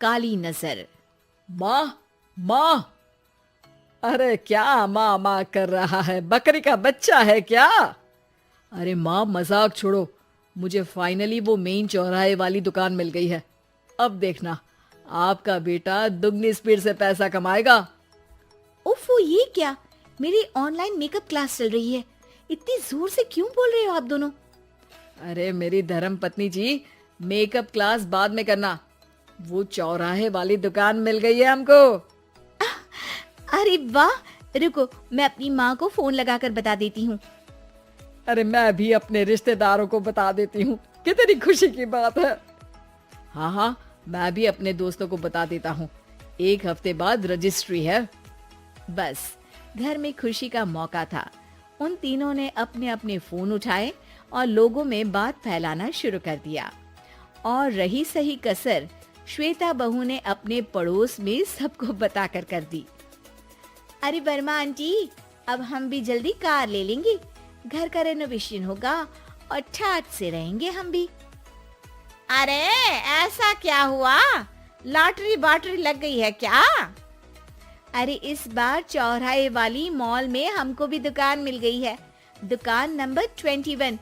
काली नजर। माँ, माँ, अरे क्या माँ माँ कर रहा है? बकरी का बच्चा है क्या? अरे माँ, मजाक छोड़ो। मुझे फाइनली वो मेन चौराहे वाली दुकान मिल गई है। अब देखना, आपका बेटा दुगनी स्पीड से पैसा कमाएगा। ओफो, ये क्या? मेरी ऑनलाइन मेकअप क्लास चल रही है। इतनी जोर से क्यों बोल रहे हो आप दोनों? अरे मेरी धर्म पत्नी जी, मेकअप क्लास बाद में करना। वो चौराहे वाली दुकान मिल गई है हमको। अरे वाह, रुको मैं अपनी माँ को फोन लगाकर बता देती हूँ। अरे मैं भी अपने रिश्तेदारों को बता देती हूँ। कितनी खुशी की बात है। हाँ हाँ, मैं भी अपने दोस्तों को बता देता हूँ। 1 हफ्ते बाद रजिस्ट्री है। बस घर में खुशी का मौका था। उन तीनों ने अपने अपने फोन उठाए और लोगों में बात फैलाना शुरू कर दिया। और रही सही कसर श्वेता बहू ने अपने पड़ोस में सबको बताकर कर दी। अरे वर्मा आंटी, अब हम भी जल्दी कार ले लेंगे। घर का रेनोवेशन होगा और ठाट से रहेंगे हम भी। अरे ऐसा क्या हुआ? लॉटरी बाटरी लग गई है क्या? अरे इस बार चौराहे वाली मॉल में हमको भी दुकान मिल गई है। दुकान नंबर 21,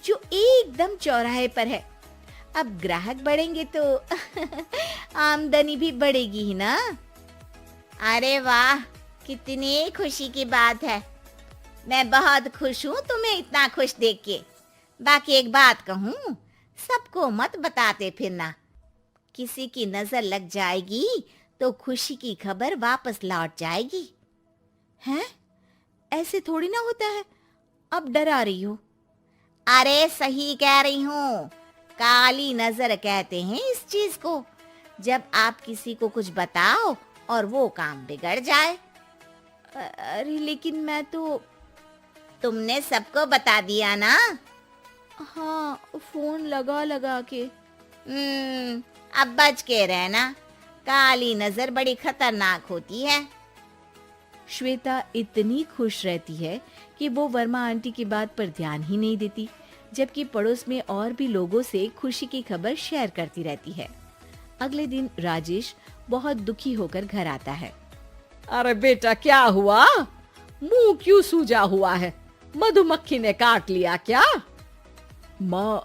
जो एकदम चौराहे पर है। अब ग्राहक बढ़ेंगे तो आमदनी भी बढ़ेगी ही ना। अरे वाह, कितनी खुशी की बात है। मैं बहुत खुश हूँ तुम्हें इतना खुश देख के। बाकी एक बात कहूँ, सबको मत बताते फिरना। किसी की नजर लग जाएगी तो खुशी की खबर वापस लौट जाएगी। हैं? ऐसे थोड़ी ना होता है। अब डरा रही हो। अरे सही कह रही हूँ। काली नजर कहते हैं इस चीज को, जब आप किसी को कुछ बताओ और वो काम बिगड़ जाए। अरे लेकिन मैं तो। तुमने सबको बता दिया ना? हाँ, फोन लगा लगा के। अब बच के रहना। काली नजर बड़ी खतरनाक होती है। श्वेता इतनी खुश रहती है कि वो वर्मा आंटी की बात पर ध्यान ही नहीं देती, जबकि पड़ोस में और भी लोगों से खुशी की खबर शेयर करती रहती है। अगले दिन राजेश बहुत दुखी होकर घर आता है। अरे बेटा, क्या हुआ? मुंह क्यों सूजा हुआ है? मधुमक्खी ने काट लिया क्या? माँ,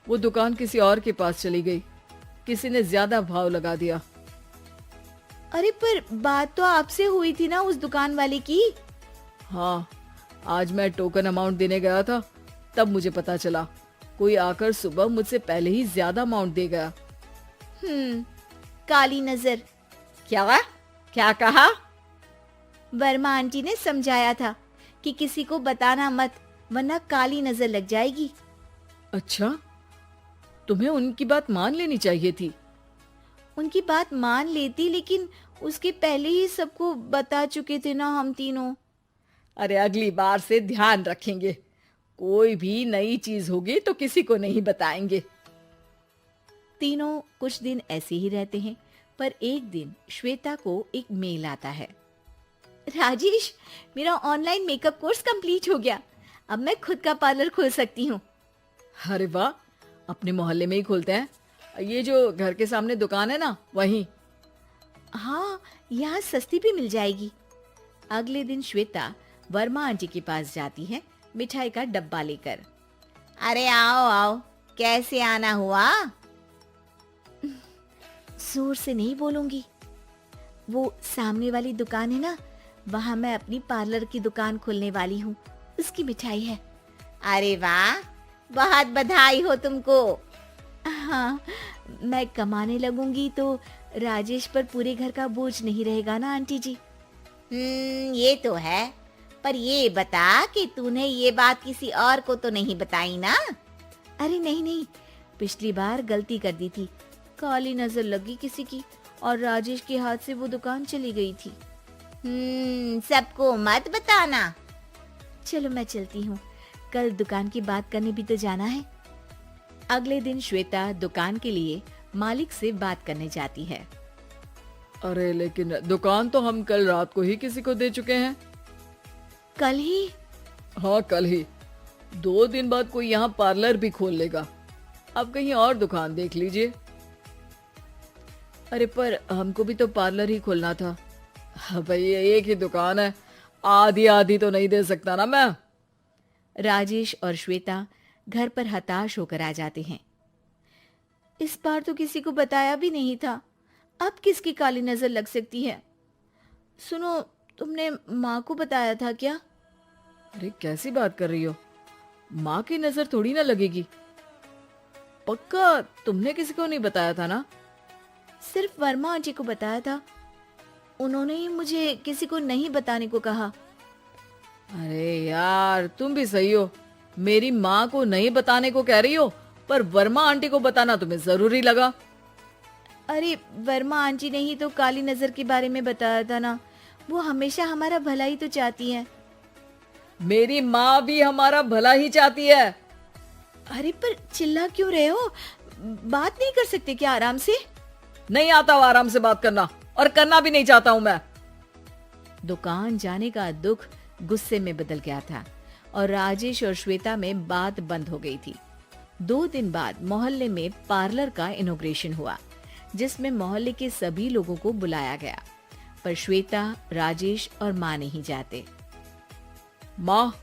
वो दुकान किसी और के पास चली गई। किसी ने ज्यादा भाव लगा दिया। अरे पर बात तो आपसे हुई थी ना उस दुकान वाले की। हाँ, आज मैं टोकन अमाउंट देने गया था, तब मुझे पता चला। कोई आकर सुबह मुझसे पहले ही ज्यादा अमाउंट दे गया। काली नजर। क्या कहा? वर्मा आंटी ने समझाया था कि किसी को बताना मत, वरना काली नजर लग जाएगी। अच्छा, तुम्हें उनकी बात मान लेनी चाहिए थी। उनकी बात मान लेती, लेकिन उसके पहले ही सबको बता चुके थे ना हम तीनों। अरे अगली बार से ध्यान रखेंगे। कोई भी नई चीज होगी तो किसी को नहीं बताएंगे। तीनों कुछ दिन ऐसे ही रहते हैं, पर एक दिन श्वेता को एक मेल आता है। राजेश, मेरा ऑनलाइन मेकअप कोर्स कंप्लीट हो गया। अब मैं खुद का पार्लर खोल सकती हूँ। अरे वाह, अपने मोहल्ले में ही खोलते हैं। ये जो घर के सामने दुकान है ना, वहीं। हाँ, यहाँ सस्ती भी मिल जाएगी। अगले दिन श्वेता वर्मा आंटी के पास जाती है, मिठाई का डब्बा लेकर। अरे आओ आओ, कैसे आना हुआ? जोर से नहीं बोलूंगी। वो सामने वाली दुकान है ना, वहाँ मैं अपनी पार्लर की दुकान खोलने वाली हूँ। उसकी मिठाई है। अरे वाह, बहुत बधाई हो तुमको। हाँ, मैं कमाने लगूंगी तो राजेश पर पूरे घर का बोझ नहीं रहेगा ना आंटी जी। ये तो है, पर ये बता कि तूने ये बात किसी और को तो नहीं बताई ना? अरे नहीं नहीं, पिछली बार गलती कर दी थी। काली नजर लगी किसी की और राजेश के हाथ से वो दुकान चली गई थी। सबको मत बताना। चलो मैं चलती हूँ, कल दुकान की बात करने भी तो जाना है। अगले दिन श्वेता दुकान के लिए मालिक से बात करने जाती है। अरे लेकिन दुकान तो हम कल रात को ही किसी को दे चुके हैं। कल ही? हाँ, कल ही। 2 दिन बाद कोई यहाँ पार्लर भी खोल लेगा। अब कहीं और दुकान देख लीजिए। अरे पर हमको भी तो पार्लर ही खोलना था। भाई एक ही दुकान है, आधी आधी तो नहीं दे सकता ना मैं। राजेश और श्वेता घर पर हताश होकर आ जाते हैं। इस बार तो किसी को बताया भी नहीं था, अब किसकी काली नजर लग सकती है। सुनो, तुमने माँ को बताया था क्या? अरे कैसी बात कर रही हो, माँ की नजर थोड़ी ना लगेगी। पक्का तुमने किसी को नहीं बताया था ना? सिर्फ वर्मा आंटी को बताया था, उन्होंने ही मुझे किसी को नहीं बताने को कहा। अरे यार तुम भी सही हो, मेरी माँ को नहीं बताने को कह रही हो, पर वर्मा आंटी को बताना तुम्हें जरूरी लगा। अरे वर्मा आंटी ने ही तो काली नजर के बारे में बताया था ना, वो हमेशा हमारा भला ही तो चाहती है। मेरी माँ भी हमारा भला ही चाहती है। अरे पर चिल्ला क्यों रहे हो, बात नहीं कर सकते क्या आराम से? नहीं आता हो आराम से बात करना, और करना भी नहीं चाहता हूँ मैं। दुकान जाने का दुख गुस्से में बदल गया था और राजेश और श्वेता में बात बंद हो गई थी। 2 दिन बाद मोहल्ले में पार्लर का इनॉग्रेशन हुआ, जिसमें मोहल्ले के सभी लोगों को बुलाया गया, पर श्वेता, राजेश और माँ नहीं जाते। माँ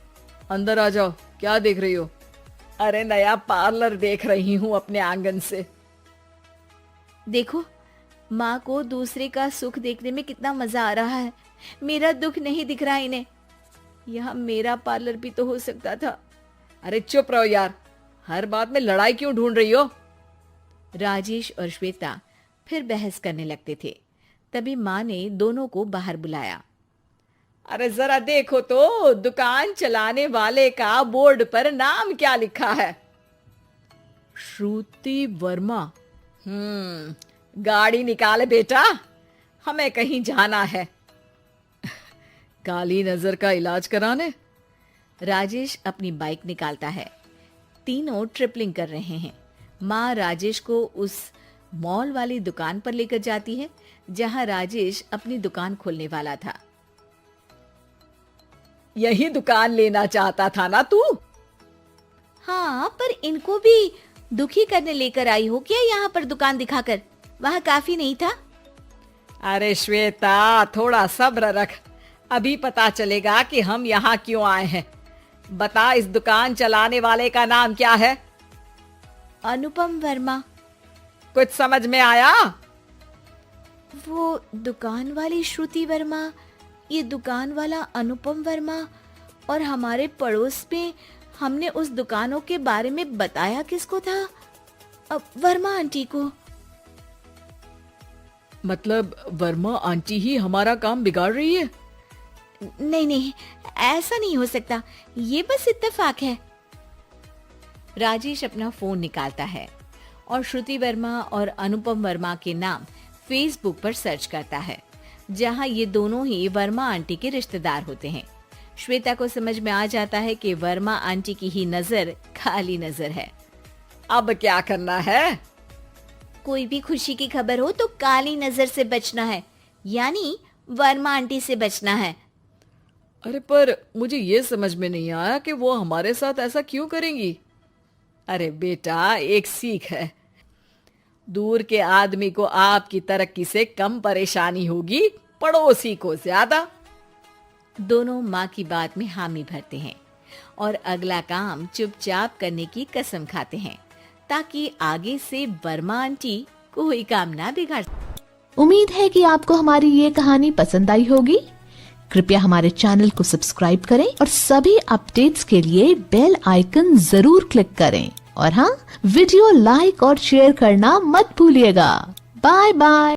अंदर आ जाओ, क्या देख रही हो? अरे नया पार्लर देख रही हूँ अपने आंगन से। देखो, माँ को दूसरे का सुख देखने में कितना मजा आ रहा है, मेरा दुख नहीं दिख रहा इन्हें। यह मेरा पार्लर भी तो हो सकता था। अरे चुप रहो यार, हर बात में लड़ाई क्यों ढूंढ रही हो? राजेश और श्वेता फिर बहस करने लगते थे। तभी माँ ने दोनों को बाहर बुलाया। अरे जरा देखो तो, दुकान चलाने वाले का बोर्ड पर नाम क्या लिखा है? श्रुति वर्मा। गाड़ी निकाले बेटा, हमें कहीं जाना है। काली नजर का इलाज कराने? राजेश अपनी बाइक निकालता है। तीनों ट्रिपलिंग कर रहे हैं। माँ राजेश को उस मॉल वाली दुकान पर लेकर जाती है जहां राजेश अपनी दुकान खोलने वाला था। यही दुकान लेना चाहता था ना तू? हाँ, पर इनको भी दुखी करने लेकर आई हो क्या यहाँ पर दुकान दिखाकर? वहाँ काफी नहीं था? अरे श्वेता थोड़ा सब्र रख, अभी पता चलेगा कि हम यहाँ क्यों आए हैं। बता, इस दुकान चलाने वाले का नाम क्या है? अनुपम वर्मा। कुछ समझ में आया? वो दुकान वाली श्रुति वर्मा, ये दुकान वाला अनुपम वर्मा, और हमारे पड़ोस में हमने उस दुकानों के बारे में बताया किसको था? वर्मा आंटी को। मतलब वर्मा आंटी ही हमारा काम बिगाड़ रही है? नहीं नहीं, ऐसा नहीं हो सकता, ये बस इत्तेफाक है। राजेश अपना फोन निकालता है और श्रुति वर्मा और अनुपम वर्मा के नाम फेसबुक पर सर्च करता है, जहां ये दोनों ही वर्मा आंटी के रिश्तेदार होते हैं। श्वेता को समझ में आ जाता है कि वर्मा आंटी की ही नजर काली नजर है। अब क्या करना है? कोई भी खुशी की खबर हो तो काली नजर से बचना है, यानी वर्मा आंटी से बचना है। अरे पर मुझे ये समझ में नहीं आया कि वो हमारे साथ ऐसा क्यों करेंगी। अरे बेटा, एक सीख है, दूर के आदमी को आपकी तरक्की से कम परेशानी होगी, पड़ोसी को ज्यादा। दोनों माँ की बात में हामी भरते हैं और अगला काम चुपचाप करने की कसम खाते हैं, ताकि आगे से वर्मा आंटी कोई काम ना बिगाड़। उम्मीद है कि आपको हमारी ये कहानी पसंद आई होगी। कृपया हमारे चैनल को सब्सक्राइब करें और सभी अपडेट्स के लिए बेल आइकन जरूर क्लिक करें। और हाँ, वीडियो लाइक और शेयर करना मत भूलिएगा। Bye bye.